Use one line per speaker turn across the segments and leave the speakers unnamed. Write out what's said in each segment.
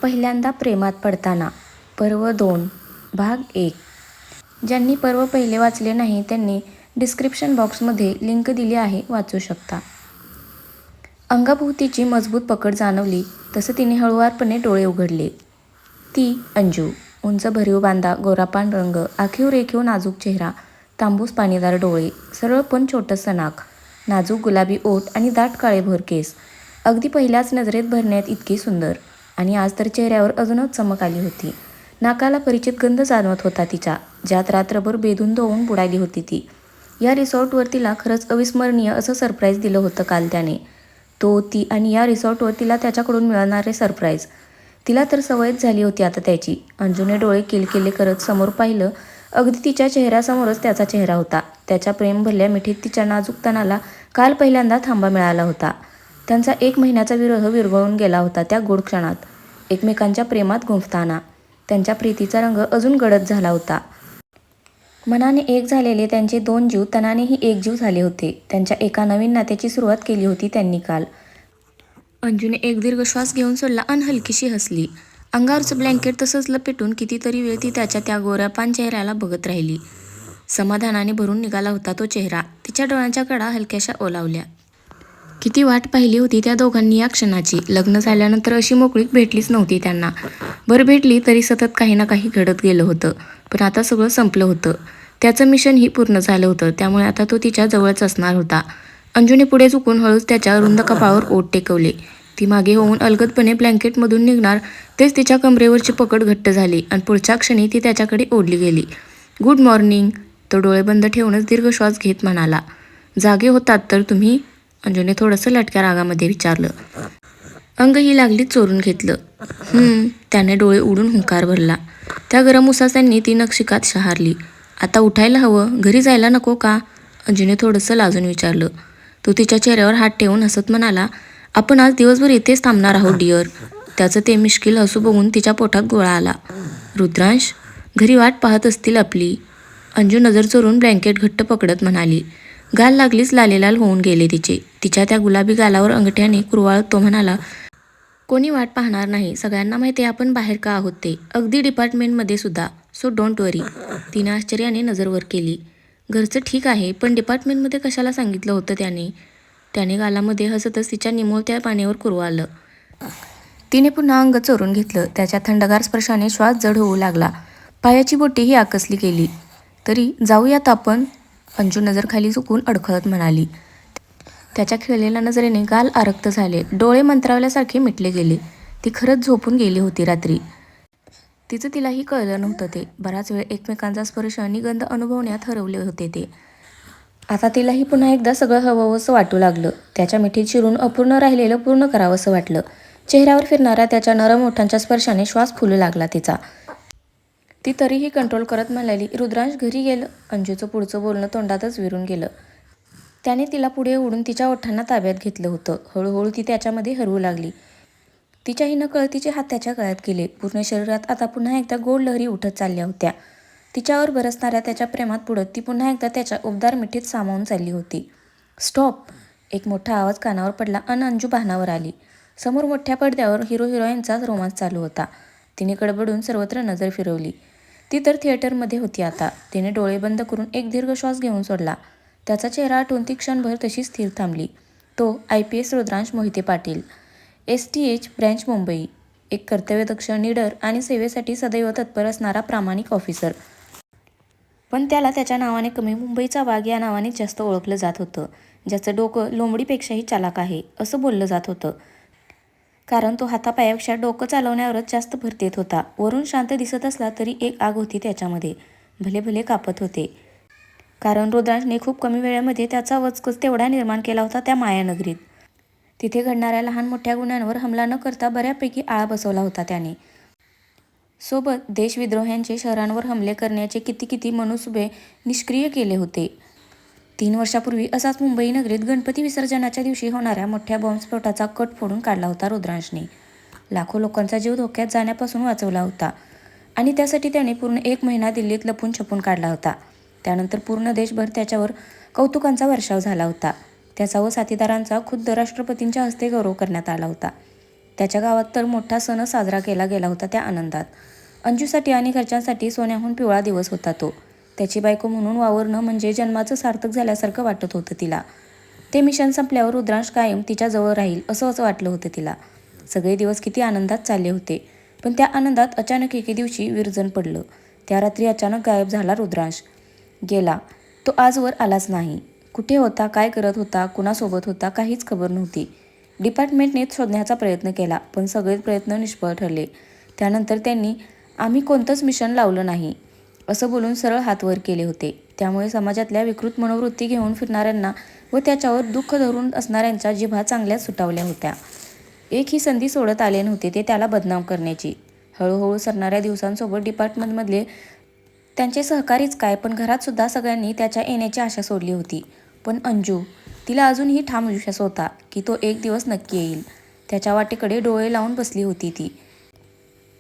पहिल्यांदा प्रेमात पडताना पर्व 2 भाग 1. ज्यांनी पर्व पहिले वाचले नाही त्यांनी डिस्क्रिप्शन बॉक्समध्ये लिंक दिली आहे, वाचू शकता. अंगाभोवतीची मजबूत पकड जाणवली तसं तिने हळुवारपणे डोळे उघडले. ती अंजू. उंच भरीव बांधा, गोरापान रंग, आखीव रेखीव नाजूक चेहरा, तांबूस पाणीदार डोळे, सरळ पण छोटंसं नाक, नाजूक गुलाबी ओठ आणि दाट काळेभोर केस. अगदी पहिल्याच नजरेत भरण्यात इतकी सुंदर. आणि आज तर चेहऱ्यावर अजूनच चमक आली होती. नाकाला परिचित गंध जाणवत होता तिच्या, ज्यात रात्रभर बेधुंद होऊन बुडाली होती ती. या रिसॉर्टवर तिला खरंच अविस्मरणीय असं सरप्राईज दिलं होतं काल त्याने. तो, ती आणि या रिसॉर्टवर तिला त्याच्याकडून मिळणारे सरप्राईज. तिला तर सवयच झाली होती आता त्याची. अंजूने डोळे किलकिले करत समोर पाहिलं. अगदी तिच्या चेहऱ्यासमोरच त्याचा चेहरा होता. त्याच्या प्रेम भरल्या मिठीत तिच्या नाजूक तनाला काल पहिल्यांदा थांबा मिळाला होता. त्यांचा 1 महिन्याचा विरह विरघळून गेला होता त्या गोड क्षणात. एकमेकांच्या प्रेमात गुंफताना त्यांच्या प्रीतीचा रंग अजून गडद झाला होता. मनाने एक झालेले त्यांचे 2 जीव तनानेही एक जीव झाले होते. त्यांच्या एका नवीन नात्याची सुरुवात केली होती त्यांनी काल. अंजूने एक दीर्घ श्वास घेऊन सोडला अन हलकीशी हसली. अंगावरचं ब्लँकेट तसंच लपेटून कितीतरी वेळ ती त्याच्या त्या गोऱ्यापान चेहऱ्याला बघत राहिली. समाधानाने भरून निघाला होता तो चेहरा. तिच्या डोळ्यांच्या कडा हलक्याशा ओलावल्या. किती वाट पाहिली होती त्या दोघांनी या क्षणाची. लग्न झाल्यानंतर अशी मोकळीक भेटलीच नव्हती त्यांना. बरं भेटली तरी सतत काही ना काही घडत गेलं होतं. पण आता सगळं संपलं होतं. त्याचं मिशनही पूर्ण झालं होतं. त्यामुळे आता तो तिच्या जवळच असणार होता. अंजूने पुढे झुकून हळूच त्याच्या रुंद कपाळावर ओठ टेकवले. ती मागे होऊन अलगदपणे ब्लँकेटमधून निघणार तेच तिच्या कमरेवरची पकड घट्ट झाली आणि पुढच्या क्षणी ती त्याच्याकडे ओढली गेली. गुड मॉर्निंग, तो डोळे बंद ठेवूनच दीर्घ श्वास घेत म्हणाला. जागे होतात तर तुम्ही? अंजूने थोडंसं लटक्या रागामध्ये विचारलं. अंगही लागलीच चोरून घेतलं. त्याने डोळे उडून हुंकार भरला. त्या गरम उसासांनी ती नक्षिकात शहारली. आता उठायला हवं, घरी जायला नको का? अंजूने थोडंसं लाजून विचारलं. तो तिच्या चेहऱ्यावर हात ठेवून हसत म्हणाला, आपण आज दिवसभर इथेच थांबणार आहोत डिअर. त्याचं ते मिश्किल हसू बघून तिच्या पोटात गोळा आला. रुद्रांश, घरी वाट पाहत असतील आपली. अंजू नजर चोरून ब्लँकेट घट्ट पकडत म्हणाली. गाल लागलीच लालेलाल होऊन गेले तिचे. तिच्या त्या गुलाबी गालावर अंगठ्याने कुरवाळत तो म्हणाला, कोणी वाट पाहणार नाही. सगळ्यांना माहिती आहे आपण बाहेर का आहोत ते. अगदी डिपार्टमेंटमध्ये सुद्धा. सो डोंट वरी. तिने आश्चर्याने नजर वर केली. घरचं ठीक आहे, पण डिपार्टमेंटमध्ये कशाला सांगितलं होतं त्याने? त्याने गालामध्ये हसतच तिच्या निमुळत्या पाण्यावर कुरवाळलं. तिने पुन्हा अंग चोरून घेतलं. त्याच्या थंडगार स्पर्शाने श्वास जड होऊ लागला. पायाची बोटेही आकसली गेली. तरी जाऊयात आपण, अंजू नजर खाली झुकून अडखळत म्हणाली. त्याच्या खिळलेल्या नजरेने गाल आरक्त झाले. डोळे मंत्रावल्यासारखे मिटले गेले. ती खरंच झोपून गेली होती रात्री. तिचं तिलाही कळलं नव्हतं ते. बराच वेळ एकमेकांचा स्पर्श आणि गंध अनुभवण्यात हरवले होते ते. आता तिलाही पुन्हा एकदा सगळं हवंसं वाटू लागलं. त्याच्या मिठीत शिरून अपूर्ण राहिलेलं पूर्ण करावंसं वाटलं. चेहऱ्यावर फिरणाऱ्या त्याच्या नरम ओठांच्या स्पर्शाने श्वास फुलू लागला तिचा. ती तरीही कंट्रोल करत म्हणाली, रुद्रांश घरी गेलं. अंजूचं पुढचं बोलणं तोंडातच विरून गेलं. त्याने तिला पुढे ओढून तिच्या ओठांना ताब्यात घेतलं होतं. हळूहळू ती त्याच्यामध्ये हरवू लागली. तिच्याही नकळत तिचे हात त्याच्या गळ्यात गेले. पूर्ण शरीरात आता पुन्हा एकदा गोड लहरी उठत चालल्या होत्या. तिच्यावर बरसणाऱ्या त्याच्या प्रेमात बुडत ती पुन्हा एकदा त्याच्या उबदार मिठीत सामावून चालली होती. स्टॉप, एक मोठा आवाज कानावर पडला अन अंजू भानावर आली. समोर मोठ्या पडद्यावर हिरो हिरोईनचाच रोमांस चालू होता. तिने गडबडून सर्वत्र नजर फिरवली. ती तर थिएटरमध्ये होती आता. तिने डोळे बंद करून एक दीर्घ श्वास घेऊन सोडला. त्याचा चेहरा आठवून ती क्षणभर तशी स्थिर थांबली. तो IPS Rudransh Mohite Patil, STH branch Mumbai. एक कर्तव्यदक्ष, निडर आणि सेवेसाठी सदैव तत्पर असणारा प्रामाणिक ऑफिसर. पण त्याला त्याच्या नावाने कमी मुंबईचा वाघ या नावानेच जास्त ओळखलं जात होतं. ज्याचं डोकं लोंबडीपेक्षाही चालाक आहे असं बोललं जात होतं. कारण तो हातापायापेक्षा डोकं चालवण्यावरच जास्त भर देत होता. वरून शांत दिसत असला तरी एक आग होती त्याच्यामध्ये. भले भले कापत होते. कारण रुद्रांशने खूप कमी वेळेमध्ये त्याचा वचकच तेवढा निर्माण केला होता त्या मायानगरीत. तिथे घडणाऱ्या लहान मोठ्या गुन्ह्यांवर हमला न करता बऱ्यापैकी आळा बसवला होता त्याने. सोबत देशविद्रोह्यांचे शहरांवर हमले करण्याचे किती मनसुबे निष्क्रिय केले होते. 3 वर्षापूर्वी असाच मुंबई नगरीत गणपती विसर्जनाच्या दिवशी होणाऱ्या मोठ्या बॉम्बस्फोटाचा कट फोडून काढला होता रुद्रांशने. लाखो लोकांचा जीव धोक्यात जाण्यापासून वाचवला होता. आणि त्यासाठी त्याने पूर्ण 1 महिना दिल्लीत लपून छपून काढला होता. त्यानंतर पूर्ण देशभर त्याच्यावर कौतुकांचा वर्षाव झाला होता. त्याचा व साथीदारांचा खुद्द राष्ट्रपतींच्या हस्ते गौरव करण्यात आला होता. त्याच्या गावात तर मोठा सण साजरा केला गेला होता त्या आनंदात. अंजूसाठी आणि घरच्यांसाठी सोन्याहून पिवळा दिवस होता तो. त्याची बायको म्हणून वावरणं म्हणजे जन्माचं सार्थक झाल्यासारखं वाटत होतं तिला. ते मिशन संपल्यावर रुद्रांश कायम तिच्याजवळ राहील असं वाटलं होतं तिला. सगळे दिवस किती आनंदात चालले होते. पण त्या आनंदात अचानक एके दिवशी विरजण पडलं. त्या रात्री अचानक गायब झाला रुद्रांश. गेला. तो आजवर आलाच नाही. कुठे होता, काय करत होता, कुणासोबत होता, काहीच खबर नव्हती. डिपार्टमेंटने शोधण्याचा प्रयत्न केला, पण सगळे प्रयत्न निष्फळ ठरले. त्यानंतर त्यांनी आम्ही कोणतंच मिशन लावलं नाही असं बोलून सरळ हात वर केले होते. त्यामुळे समाजातल्या विकृत मनोवृत्ती घेऊन फिरणाऱ्यांना व त्याच्यावर दुःख धरून असणाऱ्यांच्या जिभा चांगल्याच सुटावल्या होत्या. एकही संधी सोडत आले नव्हते ते त्याला बदनाम करण्याची. हळूहळू सरणाऱ्या दिवसांसोबत डिपार्टमेंटमधले त्यांचे सहकारीच काय, पण घरात सुद्धा सगळ्यांनी त्याच्या येण्याची आशा सोडली होती. पण अंजू, तिला अजूनही ठाम विश्वास होता की तो एक दिवस नक्की येईल. त्याच्या वाटेकडे डोळे लावून बसली होती ती.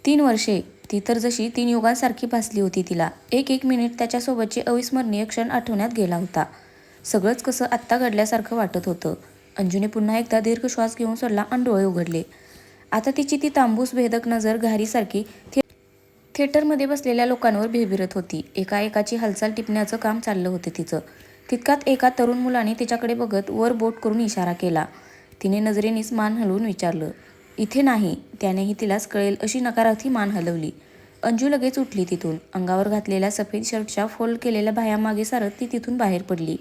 3 वर्षे, ती तर जशी 3 युगांसारखी भासली होती तिला. एक एक मिनिट त्याच्यासोबतचे अविस्मरणीय क्षण आठवण्यात गेला होता. सगळंच कसं आत्ता घडल्यासारखं वाटत होतं. अंजूने पुन्हा एकदा दीर्घ श्वास घेऊन सोडला आणि डोळे उघडले. आता तिची ती तांबूस भेदक नजर घारीसारखी थिएटरमध्ये बसलेल्या लोकांवर भिरभिरत होती. एकाएकाची हालचाल टिपण्याचं काम चाललं होतं तिचं. तितक्यात एका तरुण मुलाने तिच्याकडे बघत वर बोट करून इशारा केला. तिने नजरेनीच मान हलवून विचारलं, इथे नाही. त्यानेही तिलाच कळेल अशी नकारार्थी मान हलवली. अंजू लगेच उठली तिथून. अंगावर घातलेल्या सफेद शर्टच्या फोल्ड केलेल्या बाह्यामागे सारत ती तिथून बाहेर पडली.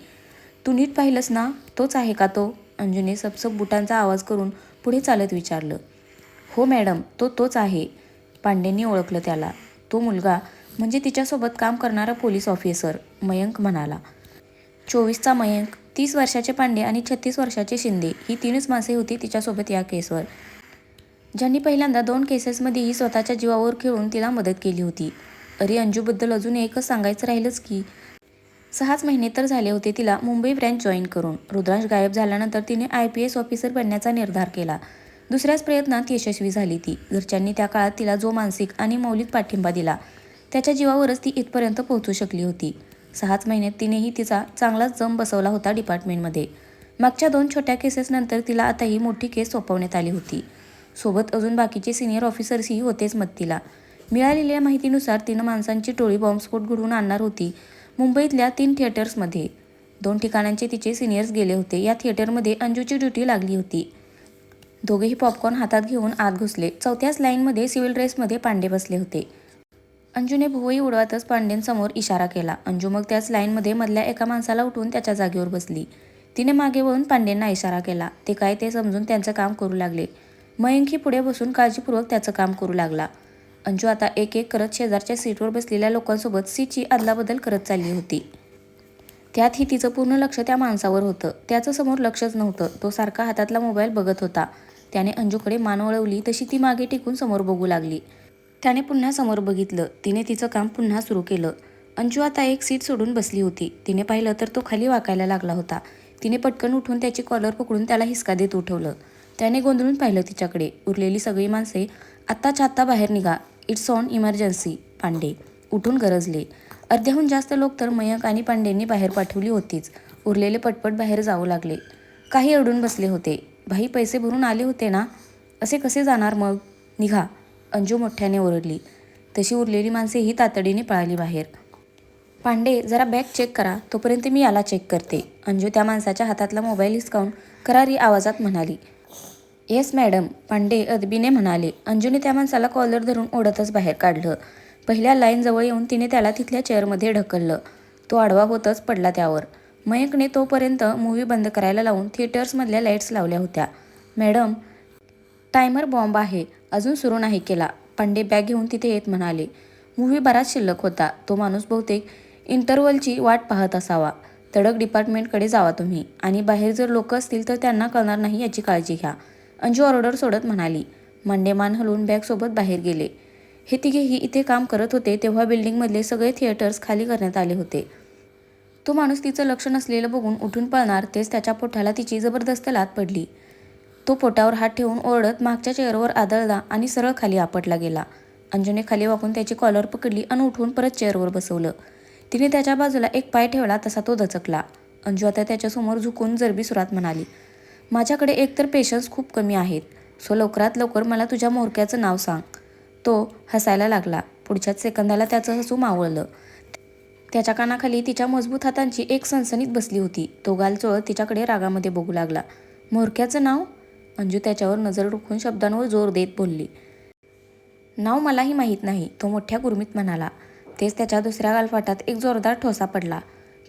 तू नीट पाहिलंस ना? तोच आहे का तो? अंजूने सपसप बुटांचा आवाज करून पुढे चालत विचारलं. हो मॅडम, तोच आहे. पांडेंनी ओळखलं त्याला. तो मुलगा म्हणजे तिच्यासोबत काम करणारा पोलीस ऑफिसर, मयंक म्हणाला. 24चा मयंक, 30 वर्षाचे पांडे आणि 36 वर्षाचे शिंदे ही 3च माणसे होती तिच्यासोबत या केसवर, ज्यांनी पहिल्यांदा 2 केसेसमध्येही स्वतःच्या जीवावर खेळून तिला मदत केली होती. अरे अंजूबद्दल अजून एकच सांगायचं राहिलंच की. 6च महिने तर झाले होते तिला मुंबई ब्रँच जॉईन करून. रुद्रांश गायब झाल्यानंतर तिने IPS ऑफिसर बनण्याचा निर्धार केला. दुसऱ्याच प्रयत्नात यशस्वी झाली ती. घरच्यांनी त्या काळात तिला जो मानसिक आणि मौलिक पाठिंबा दिला, त्याच्या जीवावरच ती इथपर्यंत पोहोचू शकली होती. 6च महिन्यात तिनेही तिचा चांगलाच जम बसवला होता डिपार्टमेंटमध्ये. मागच्या 2 छोट्या केसेसनंतर तिला आता ही मोठी केस सोपवण्यात आली होती. सोबत अजून बाकीचे सिनियर ऑफिसर्सही होतेच मदतीला. मिळालेल्या माहितीनुसार तिनं माणसांची टोळी बॉम्बस्फोट घडवून आणणार होती मुंबईतल्या 3 थिएटर्समध्ये. 2 ठिकाणांचे तिचे सिनियर्स गेले होते. या थिएटरमध्ये अंजूची ड्युटी लागली होती. दोघेही पॉपकॉर्न हातात घेऊन आत घुसले. 4थ्याच लाईनमध्ये सिव्हिल ड्रेसमध्ये पांडे बसले होते. अंजूने भुवई उडवतच पांडेंसमोर इशारा केला. अंजू मग त्याच लाईनमध्ये मधल्या एका माणसाला उठवून त्याच्या जागेवर बसली. तिने मागे वळून पांडेंना इशारा केला. ते काय ते समजून त्यांचं काम करू लागले. मयंकही पुढे बसून काळजीपूर्वक त्याचं काम करू लागला. अंजू आता एक एक करत शेजारच्या सीटवर बसलेल्या लोकांसोबत सीटची अदलाबदल करत चालली होती. त्यातही तिचं पूर्ण लक्ष त्या माणसावर होतं. त्याचं समोर लक्षच नव्हतं. तो सारखा हातातला मोबाईल बघत होता. त्याने अंजूकडे मान वळवली तशी ती मागे टेकून समोर बघू लागली. त्याने पुन्हा समोर बघितलं. तिने तिचं काम पुन्हा सुरू केलं. अंजू आता एक सीट सोडून बसली होती. तिने पाहिलं तर तो खाली वाकायला लागला होता. तिने पटकन उठून त्याची कॉलर पकडून त्याला हिसका देत उठवलं. त्याने गोंधळून पाहिलं तिच्याकडे. उरलेली सगळी माणसे आत्ताच्या आत्ता बाहेर निघा, इट्स ऑन इमर्जन्सी. पांडे उठून गरजले. अर्ध्याहून जास्त लोक तर मयंक आणि पांडेंनी बाहेर पाठवली होतीच. उरलेले पटपट बाहेर जाऊ लागले. काही अडून बसले होते. भाई पैसे भरून आले होते ना, असे कसे जाणार मग? निघा, अंजू मोठ्याने ओरडली. तशी उरलेली माणसेही तातडीने पळाली बाहेर. पांडे जरा बॅग चेक करा, तोपर्यंत मी याला चेक करते. अंजू त्या माणसाच्या हातातला मोबाईल हिसकावून करारी आवाजात म्हणाली. येस मॅडम, पांडे अदबीने म्हणाले. अंजूने त्या माणसाला कॉलर धरून ओढतच बाहेर काढलं. पहिल्या लाईनजवळ येऊन तिने त्याला तिथल्या चेअरमध्ये ढकललं. तो आडवा होतच पडला त्यावर. मयंकने तोपर्यंत मूव्ही बंद करायला लावून थिएटर्समधल्या लाईट्स लावल्या होत्या. मॅडम, टायमर बॉम्ब आहे, अजून सुरू नाही केला. पांडे बॅग घेऊन तिथे येत म्हणाले. मूव्ही बराच शिल्लक होता. तो माणूस बहुतेक इंटरवलची वाट पाहत असावा. तडक डिपार्टमेंटकडे जावा तुम्ही, आणि बाहेर जर लोक असतील तर त्यांना कळणार नाही याची काळजी घ्या. अंजू ऑर्डर सोडत म्हणाली. मांडे मान हलवून बॅगसोबत बाहेर गेले. हे तिघेही इथे काम करत होते तेव्हा बिल्डिंगमधले सगळे थिएटर्स खाली करण्यात आले होते. तो माणूस तिचं लक्ष नसलेलं बघून उठून पळणार तेच त्याच्या पोटाला तिची जबरदस्त लाथ पडली. तो पोटावर हात ठेवून ओरडत मागच्या चेअरवर आदळला आणि सरळ खाली आपटला गेला. अंजूने खाली वाकून त्याची कॉलर पकडली आणि उठवून परत चेअरवर बसवलं. तिने त्याच्या बाजूला एक पाय ठेवला तसा तो दचकला. अंजू आता त्याच्यासमोर झुकून जरबी सुरात म्हणाली. माझ्याकडे एकतर पेशन्स खूप कमी आहेत. सो लवकरात लवकर मला तुझ्या म्होरक्याचं नाव सांग. तो हसायला लागला. पुढच्याच सेकंदाला त्याचं हसू मावळलं. त्याच्या कानाखाली तिच्या मजबूत हातांची एक सणसणीत बसली होती. तो गाल चोळत तिच्याकडे रागामध्ये बघू लागला. म्होरक्याचं नाव? अंजू त्याच्यावर नजर रोखून शब्दांवर जोर देत बोलली. नाव मलाही माहीत नाही, तो मोठ्या गुरमीत म्हणाला. तेच त्याच्या दुसऱ्या गालफाटात एक जोरदार ठोसा पडला.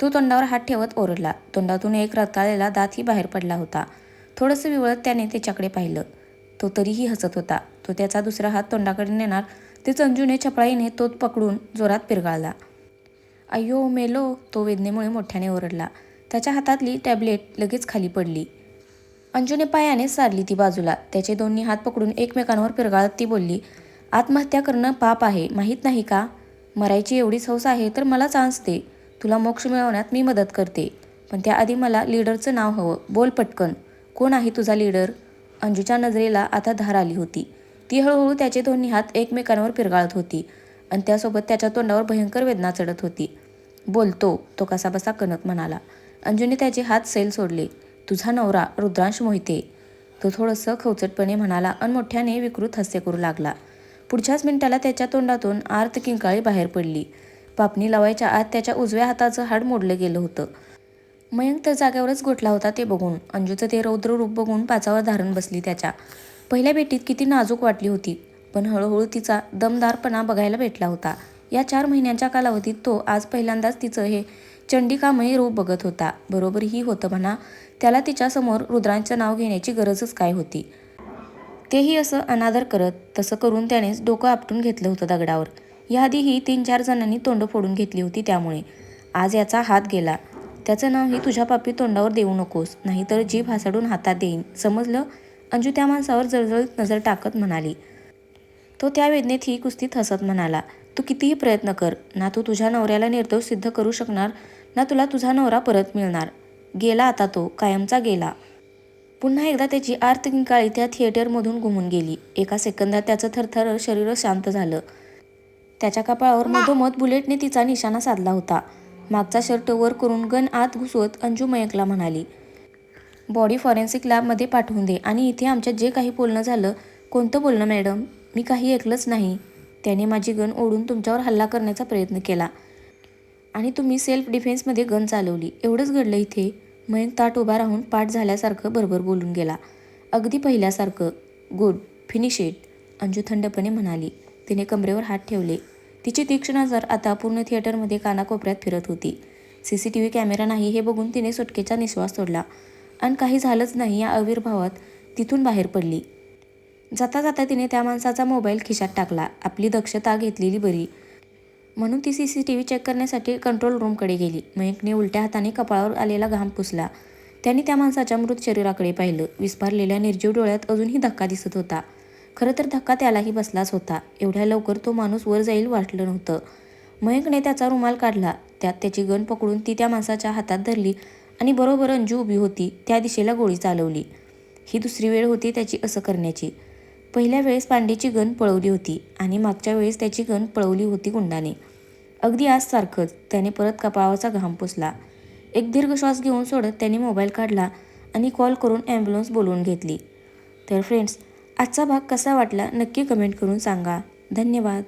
तो तोंडावर हात ठेवत ओरडला. तोंडातून एक रताळलेला दातही बाहेर पडला होता. थोडंसं विवळत त्याने तिच्याकडे पाहिलं. तो तरीही हसत होता. तो त्याचा दुसरा हात तोंडाकडे नेणार तेच अंजूने चपळाईने तो पकडून जोरात पिरगाळला. अय्यो मेलो, तो वेदनेमुळे मोठ्याने ओरडला. त्याच्या हातातली टॅबलेट लगेच खाली पडली. अंजूने पायाने सारली ती बाजूला. त्याचे दोन्ही हात पकडून एकमेकांवर पिरगाळत ती बोलली, आत्महत्या करणं पाप आहे, माहीत नाही का? मरायची एवढीच हौस आहे तर मला चान्स दे. तुला मोक्ष मिळवण्यात मी मदत करते. पण त्याआधी मला लीडरचं नाव हवं. बोल पटकन. कोण आहे तुझा लीडर? अंजूच्या नजरेला आता धार आली होती. ती हळूहळू त्याचे दोन्ही हात एकमेकांवर पिरगाळत होती आणि त्यासोबत त्याच्या तोंडावर भयंकर वेदना चढत होती. बोलतो, तो कसाबसा कणत म्हणाला. अंजूने त्याचे हात सैल सोडले. तुझा नवरा रुद्रांश मोहिते, तो थोडंसं खवचटपणे म्हणाला आणि मोठ्याने विकृत हास्य करू लागला. पुढच्याच मिनिटाला त्याच्या तोंडातून आर्त किंकाळी बाहेर पडली. पापणी लावायच्या आत त्याच्या उजव्या हाताचं हाड मोडलं गेलं होतं. मयंक तर जागेवरच गोठला होता ते बघून. अंजूचं ते रौद्र रूप बघून पाचावर धारण बसली त्याच्या. पहिल्या भेटीत किती नाजूक वाटली होती, पण हळूहळू तिचा दमदारपणा बघायला भेटला होता. या 4 महिन्यांच्या कालावधीत तो आज पहिल्यांदाच तिचं हे चंडिकामय रूप बघत होता. बरोबरही होतं म्हणा, त्याला तिच्यासमोर रुद्रांचं नाव घेण्याची गरजच काय होती. तेही असं अनादर करत. तसं करून त्यानेच डोकं आपटून घेतलं होतं दगडावर. याआधीही 3-4 जणांनी तोंड फोडून घेतली होती त्यामुळे. आज याचा हात गेला. त्याचं नावही तुझ्या पापी तोंडावर देऊ नकोस, नाहीतर जीभ हासडून हातात देईन, समजलं? अंजू त्या माणसावर जळजळीत नजर टाकत म्हणाली. तो त्या वेदनेतही कुस्तीत हसत म्हणाला, तू कितीही प्रयत्न कर ना, तू तुझ्या नवऱ्याला निर्दोष सिद्ध करू शकणार ना तुला तुझा नवरा परत मिळणार. गेला आता तो, कायमचा गेला. पुन्हा एकदा त्याची आर्त किंकाळी त्या थिएटरमधून घुमून गेली. एका सेकंदात त्याचं थरथर शरीर शांत झालं. त्याच्या कपाळावर मधोमध बुलेटने तिचा निशाणा साधला होता. मागचा शर्ट वर करून गन आत घुसवत अंजू मयंकला म्हणाली, बॉडी फॉरेन्सिक लॅबमध्ये पाठवून दे आणि इथे आमच्यात जे काही बोलणं झालं. कोणतं बोलणं मॅडम? मी काही ऐकलंच नाही. त्याने माझी गन ओढून तुमच्यावर हल्ला करण्याचा प्रयत्न केला आणि तुम्ही सेल्फ डिफेन्समध्ये गन चालवली. एवढंच घडलं इथे? मयंक ताट उभा राहून पाठ झाल्यासारखं बरोबर बोलून गेला. अगदी पहिल्यासारखं. गुड, फिनिश इट, अंजू थंडपणे म्हणाली. तिने कमरेवर हात ठेवले. तिची तीक्ष्ण नजर आता पूर्ण थिएटरमध्ये कानाकोपऱ्यात फिरत होती. CCTV कॅमेरा नाही हे बघून तिने सुटकेचा निश्वास सोडला आणि काही झालंच नाही या आविर्भावात तिथून बाहेर पडली. जाता जाता तिने त्या माणसाचा मोबाईल खिशात टाकला. आपली दक्षता घेतलेली बरी म्हणून ती CCTV चेक करण्यासाठी कंट्रोल रूमकडे गेली. मयंकने उलट्या हाताने कपाळावर आलेला घाम पुसला. त्याने त्या माणसाच्या मृत शरीराकडे पाहिलं. विस्फारलेल्या निर्जीव डोळ्यात अजूनही धक्का दिसत होता. खरं तर धक्का त्यालाही बसलाच होता. एवढ्या लवकर तो माणूस वर जाईल वाटलं नव्हतं. मयंकने त्याचा रुमाल काढला. त्यात त्याची गन पकडून ती त्या माणसाच्या हातात धरली आणि बरोबर अंजू उभी होती त्या दिशेला गोळी चालवली. ही दुसरी वेळ होती त्याची असं करण्याची. पहिल्या वेळेस पांडेची गन पळवली होती आणि मागच्या वेळेस त्याची गन पळवली होती गुंडाने. अगदी आज सारखंच. त्याने परत कपाळावरचा घाम पुसला. एक दीर्घ श्वास घेऊन सोडत त्याने मोबाईल काढला आणि कॉल करून ॲम्ब्युलन्स बोलवून घेतली. तर फ्रेंड्स, आजचा भाग कसा वाटला नक्की कमेंट करून सांगा. धन्यवाद.